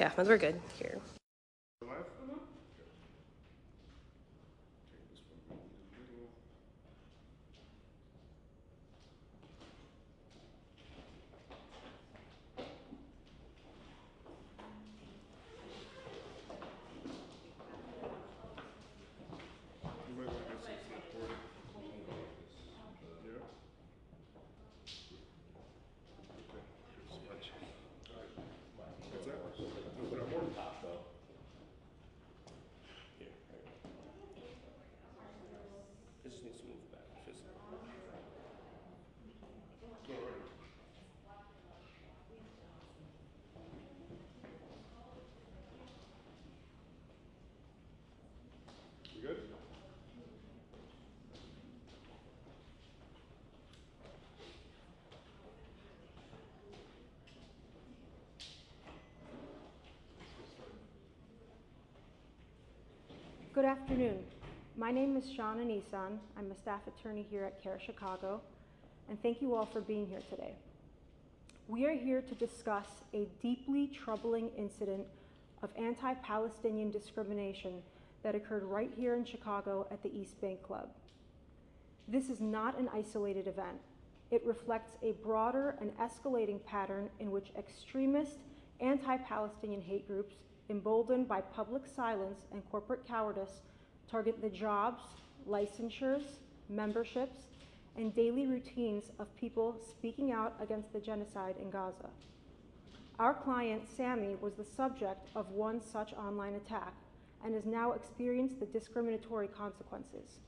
Okay, Ahmed, we're good here. Good afternoon. My name is Shauna Nissan. I'm a staff attorney here at CAIR Chicago, and thank you all for being here today. We are here to discuss a deeply troubling incident of anti-Palestinian discrimination that occurred right here in Chicago at the East Bank Club. This is not an isolated event. It reflects a broader and escalating pattern in which extremist anti-Palestinian hate groups, emboldened by public silence and corporate cowardice, target the jobs, licensures, memberships, and daily routines of people speaking out against the genocide in Gaza. Our client, Sammy, was the subject of one such online attack and has now experienced the discriminatory consequences,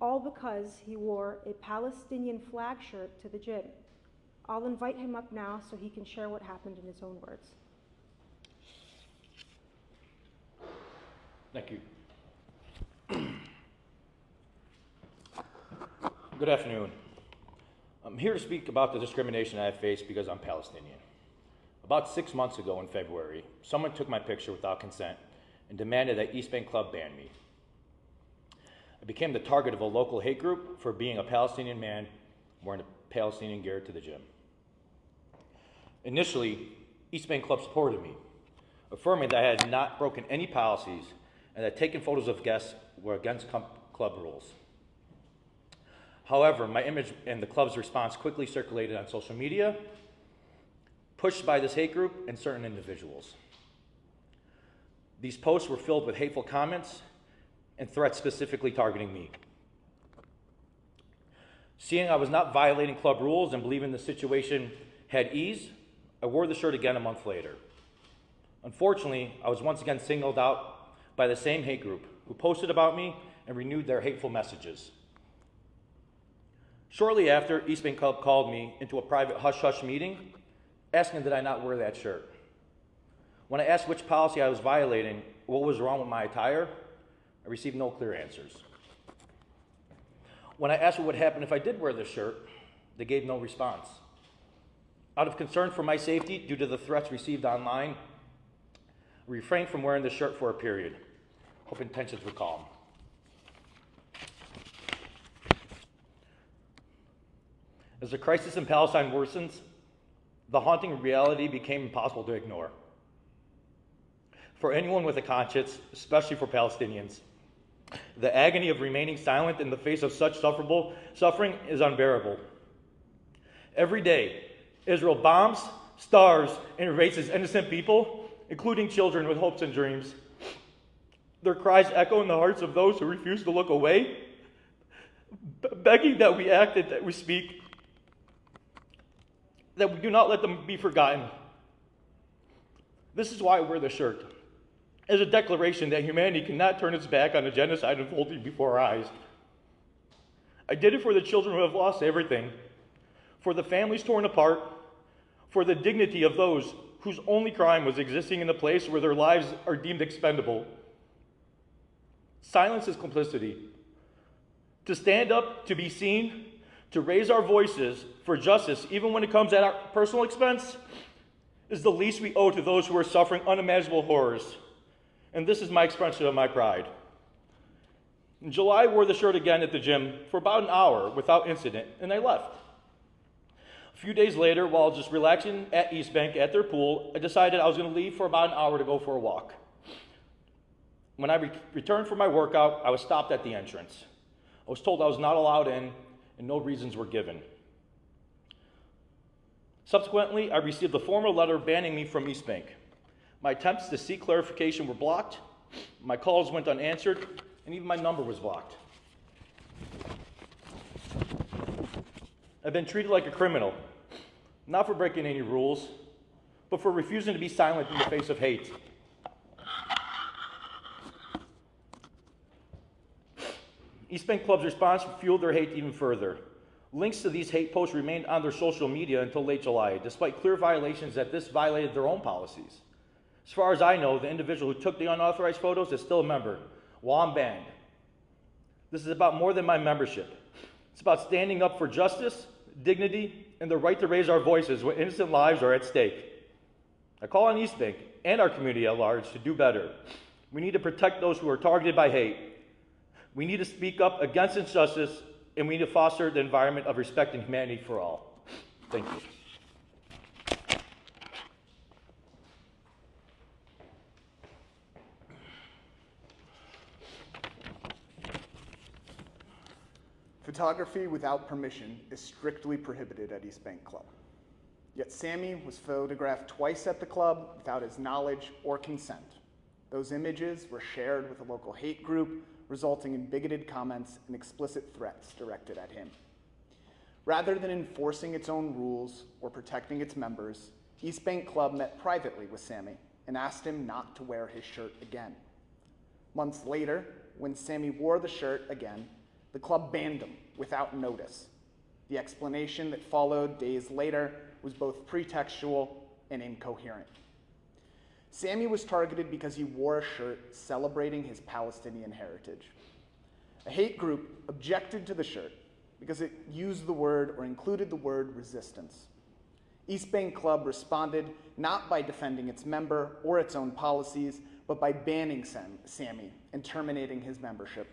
all because he wore a Palestinian flag shirt to the gym. I'll invite him up now so he can share what happened in his own words. Thank you. Good afternoon. I'm here to speak about the discrimination I have faced because I'm Palestinian. About 6 months ago in February, someone took my picture without consent and demanded that East Bank Club ban me. I became the target of a local hate group for being a Palestinian man wearing a Palestinian gear to the gym. Initially, East Bank Club supported me, affirming that I had not broken any policies and that taking photos of guests were against club rules. However, my image and the club's response quickly circulated on social media, pushed by this hate group and certain individuals. These posts were filled with hateful comments and threats specifically targeting me. Seeing I was not violating club rules and believing the situation had ease, I wore the shirt again a month later. Unfortunately, I was once again singled out by the same hate group who posted about me and renewed their hateful messages. Shortly after, East Bank Club called me into a private hush-hush meeting, asking that I not wear that shirt. When I asked which policy I was violating, what was wrong with my attire, I received no clear answers. When I asked what would happen if I did wear this shirt, they gave no response. Out of concern for my safety due to the threats received online, I refrained from wearing the shirt for a period, hoping tensions would calm. As the crisis in Palestine worsens, the haunting reality became impossible to ignore. For anyone with a conscience, especially for Palestinians, the agony of remaining silent in the face of such suffering is unbearable. Every day, Israel bombs, starves, and erases innocent people, including children with hopes and dreams. Their cries echo in the hearts of those who refuse to look away, begging that we act and that we speak, that we do not let them be forgotten. This is why I wear the shirt, as a declaration that humanity cannot turn its back on a genocide unfolding before our eyes. I did it for the children who have lost everything, for the families torn apart, for the dignity of those whose only crime was existing in a place where their lives are deemed expendable. Silence is complicity. To stand up, to be seen, to raise our voices for justice, even when it comes at our personal expense, is the least we owe to those who are suffering unimaginable horrors. And this is my expression of my pride. In July, I wore the shirt again at the gym for about an hour without incident, and I left. A few days later, while just relaxing at East Bank at their pool, I decided I was going to leave for about an hour to go for a walk. When I returned from my workout, I was stopped at the entrance. I was told I was not allowed in, and no reasons were given. Subsequently, I received a formal letter banning me from East Bank. My attempts to seek clarification were blocked, my calls went unanswered, and even my number was blocked. I've been treated like a criminal, not for breaking any rules, but for refusing to be silent in the face of hate. East Bank Club's response fueled their hate even further. Links to these hate posts remained on their social media until late July, despite clear violations that this violated their own policies. As far as I know, the individual who took the unauthorized photos is still a member, while I'm banned. This is about more than my membership. It's about standing up for justice, dignity, and the right to raise our voices when innocent lives are at stake. I call on East Bank and our community at large to do better. We need to protect those who are targeted by hate. We need to speak up against injustice, and we need to foster the environment of respect and humanity for all. Thank you. Photography without permission is strictly prohibited at East Bank Club. Yet Sammy was photographed twice at the club without his knowledge or consent. Those images were shared with a local hate group, resulting in bigoted comments and explicit threats directed at him. Rather than enforcing its own rules or protecting its members, East Bank Club met privately with Sammy and asked him not to wear his shirt again. Months later, when Sammy wore the shirt again, the club banned him without notice. The explanation that followed days later was both pretextual and incoherent. Sammy was targeted because he wore a shirt celebrating his Palestinian heritage. A hate group objected to the shirt because it used the word or included the word resistance. East Bank Club responded not by defending its member or its own policies, but by banning Sammy and terminating his membership.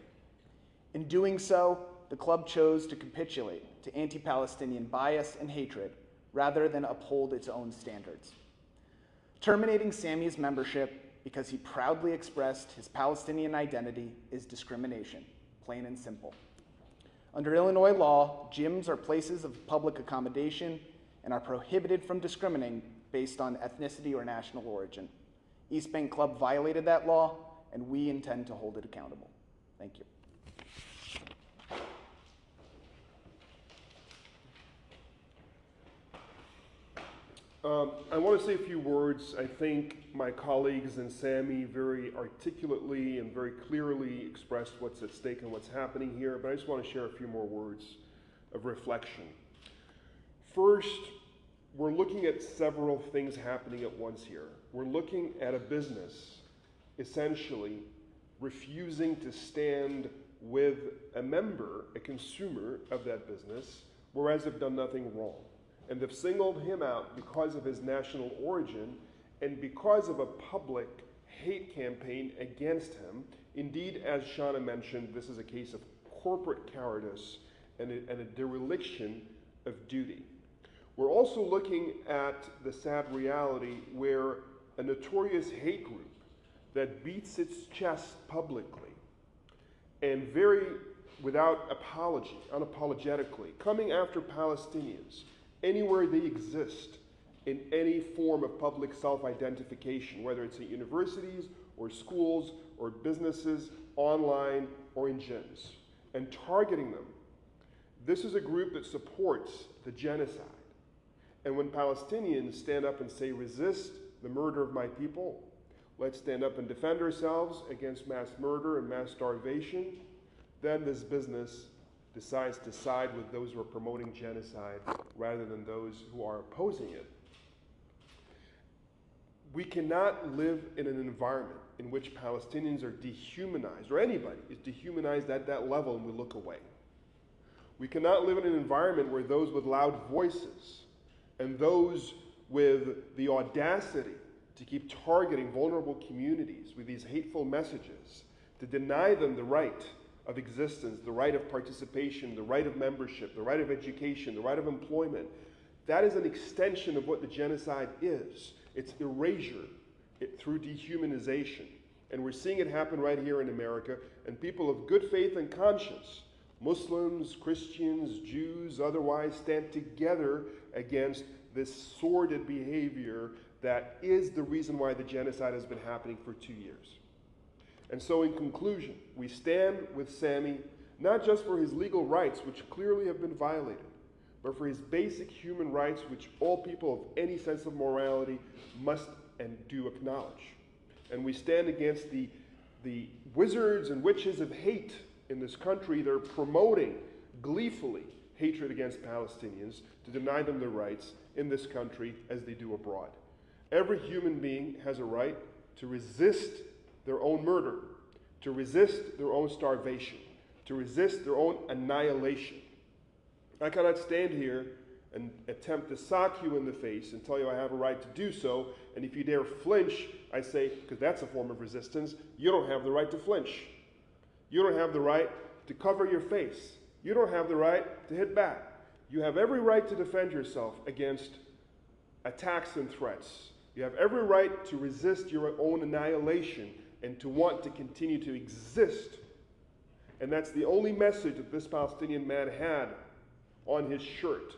In doing so, the club chose to capitulate to anti-Palestinian bias and hatred rather than uphold its own standards. Terminating Sammy's membership because he proudly expressed his Palestinian identity is discrimination, plain and simple. Under Illinois law, gyms are places of public accommodation and are prohibited from discriminating based on ethnicity or national origin. East Bank Club violated that law, and we intend to hold it accountable. Thank you. I want to say a few words. I think my colleagues and Sammy very articulately and very clearly expressed what's at stake and what's happening here, but I just want to share a few more words of reflection. First, we're looking at several things happening at once here. We're looking at a business essentially refusing to stand with a member, a consumer of that business, whereas they've done nothing wrong. And they've singled him out because of his national origin and because of a public hate campaign against him. Indeed, as Shauna mentioned, this is a case of corporate cowardice and a dereliction of duty. We're also looking at the sad reality where a notorious hate group that beats its chest publicly and very without apology, unapologetically, coming after Palestinians anywhere they exist in any form of public self-identification, whether it's at universities or schools or businesses, online or in gyms, and targeting them. This is a group that supports the genocide. And when Palestinians stand up and say, resist the murder of my people, let's stand up and defend ourselves against mass murder and mass starvation, then this business decides to side with those who are promoting genocide rather than those who are opposing it. We cannot live in an environment in which Palestinians are dehumanized, or anybody is dehumanized at that level, and we look away. We cannot live in an environment where those with loud voices and those with the audacity to keep targeting vulnerable communities with these hateful messages, to deny them the right of existence, the right of participation, the right of membership, the right of education, the right of employment, That is an extension of what the genocide is. It's erasure through dehumanization. And we're seeing it happen right here in America, and people of good faith and conscience, Muslims, Christians, Jews, otherwise, stand together against this sordid behavior that is the reason why the genocide has been happening for 2 years. And so in conclusion, we stand with Sami, not just for his legal rights, which clearly have been violated, but for his basic human rights, which all people of any sense of morality must and do acknowledge. And we stand against the wizards and witches of hate in this country. They're promoting gleefully hatred against Palestinians to deny them their rights in this country as they do abroad. Every human being has a right to resist their own murder, to resist their own starvation, to resist their own annihilation. I cannot stand here and attempt to sock you in the face and tell you I have a right to do so, and if you dare flinch, I say, because that's a form of resistance, you don't have the right to flinch. You don't have the right to cover your face. You don't have the right to hit back. You have every right to defend yourself against attacks and threats. You have every right to resist your own annihilation and to want to continue to exist. And that's the only message that this Palestinian man had on his shirt.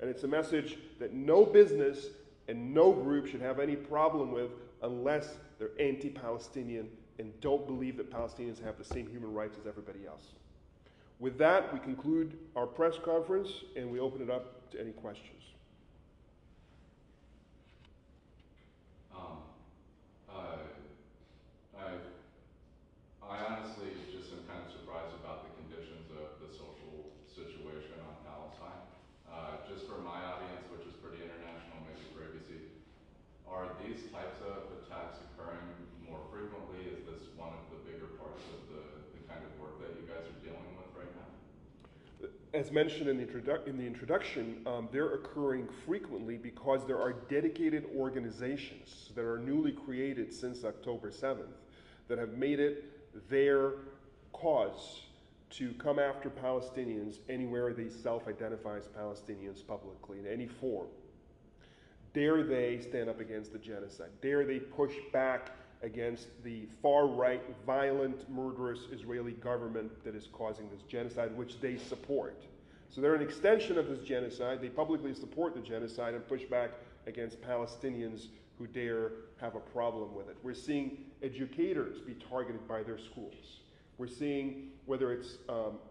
And it's a message that no business and no group should have any problem with unless they're anti-Palestinian and don't believe that Palestinians have the same human rights as everybody else. With that, we conclude our press conference and we open it up to any questions. I honestly just am kind of surprised about the conditions of the social situation on Palestine. Just for my audience, which is pretty international, maybe for ABC, are these types of attacks occurring more frequently? Is this one of the bigger parts of the kind of work that you guys are dealing with right now? As mentioned in the introduction, they're occurring frequently because there are dedicated organizations that are newly created since October 7th that have made it their cause to come after Palestinians anywhere they self-identify as Palestinians publicly in any form. Dare they stand up against the genocide? Dare they push back against the far-right, violent, murderous Israeli government that is causing this genocide, which they support? So they're an extension of this genocide. They publicly support the genocide and push back against Palestinians who dare have a problem with it. We're seeing educators be targeted by their schools. We're seeing, whether it's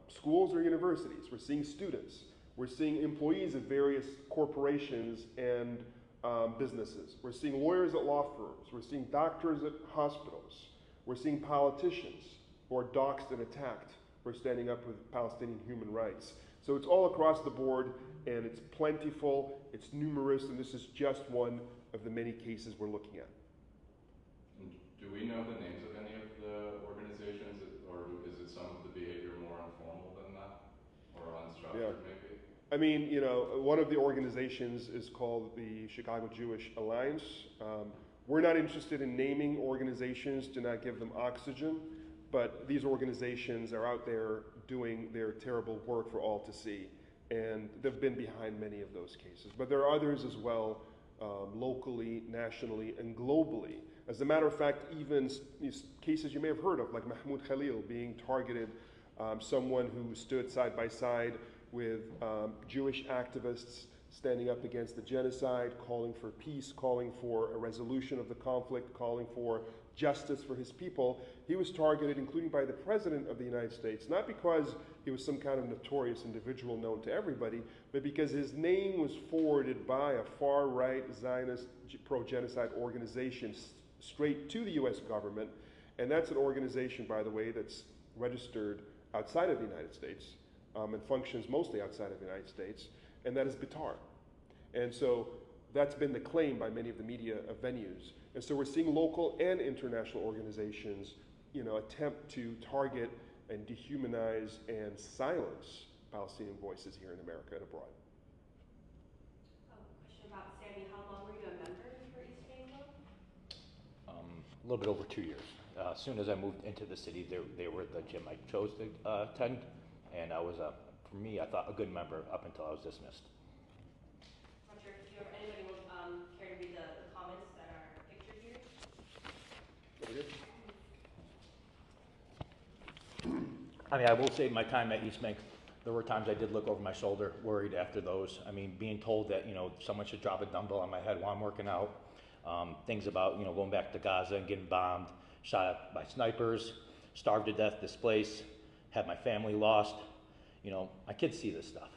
schools or universities, we're seeing students. We're seeing employees of various corporations and businesses. We're seeing lawyers at law firms. We're seeing doctors at hospitals. We're seeing politicians who are doxxed and attacked for standing up with Palestinian human rights. So it's all across the board, and it's plentiful, it's numerous, and this is just one of the many cases we're looking at. And do we know the names of any of the organizations, or is it some of the behavior more informal than that, or unstructured maybe? I mean, you know, one of the organizations is called the Chicago Jewish Alliance. We're not interested in naming organizations to not give them oxygen, but these organizations are out there doing their terrible work for all to see, and they've been behind many of those cases. But there are others as well, locally, nationally, and globally. As a matter of fact, even these cases you may have heard of, like Mahmoud Khalil being targeted, someone who stood side by side with Jewish activists standing up against the genocide, calling for peace, calling for a resolution of the conflict, calling for justice for his people. He was targeted, including by the President of the United States, not because he was some kind of notorious individual known to everybody, but because his name was forwarded by a far-right Zionist pro-genocide organization straight to the US government. And that's an organization, by the way, that's registered outside of the United States and functions mostly outside of the United States, and that is Bitar. And so that's been the claim by many of the media venues. And so we're seeing local and international organizations, you know, attempt to target and dehumanize and silence Palestinian voices here in America and abroad. Question about Sami. How long were you a member for East Bay Club? A little bit over 2 years. As soon as I moved into the city, they were the gym I chose to attend, and I was, for me, I thought a good member up until I was dismissed. What's your I mean, I will say my time at East Bank, there were times I did look over my shoulder, worried after those. I mean, being told that, someone should drop a dumbbell on my head while I'm working out. Things about, going back to Gaza and getting bombed, shot at by snipers, starved to death, displaced, had my family lost. My kids see this stuff.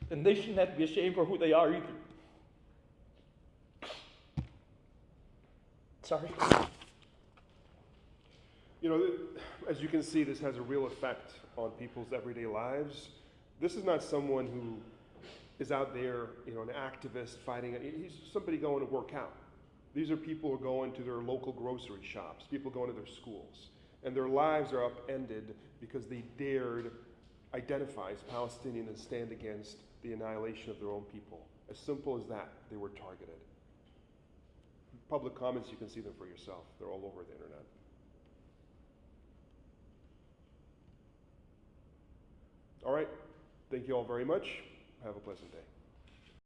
And they shouldn't have to be ashamed for who they are either. Sorry. As you can see, this has a real effect on people's everyday lives. This is not someone who is out there, an activist fighting. He's somebody going to work out. These are people who are going to their local grocery shops, people going to their schools. And their lives are upended because they dared identify as Palestinian and stand against the annihilation of their own people. As simple as that, they were targeted. Public comments, you can see them for yourself. They're all over the internet. All right. Thank you all very much. Have a pleasant day.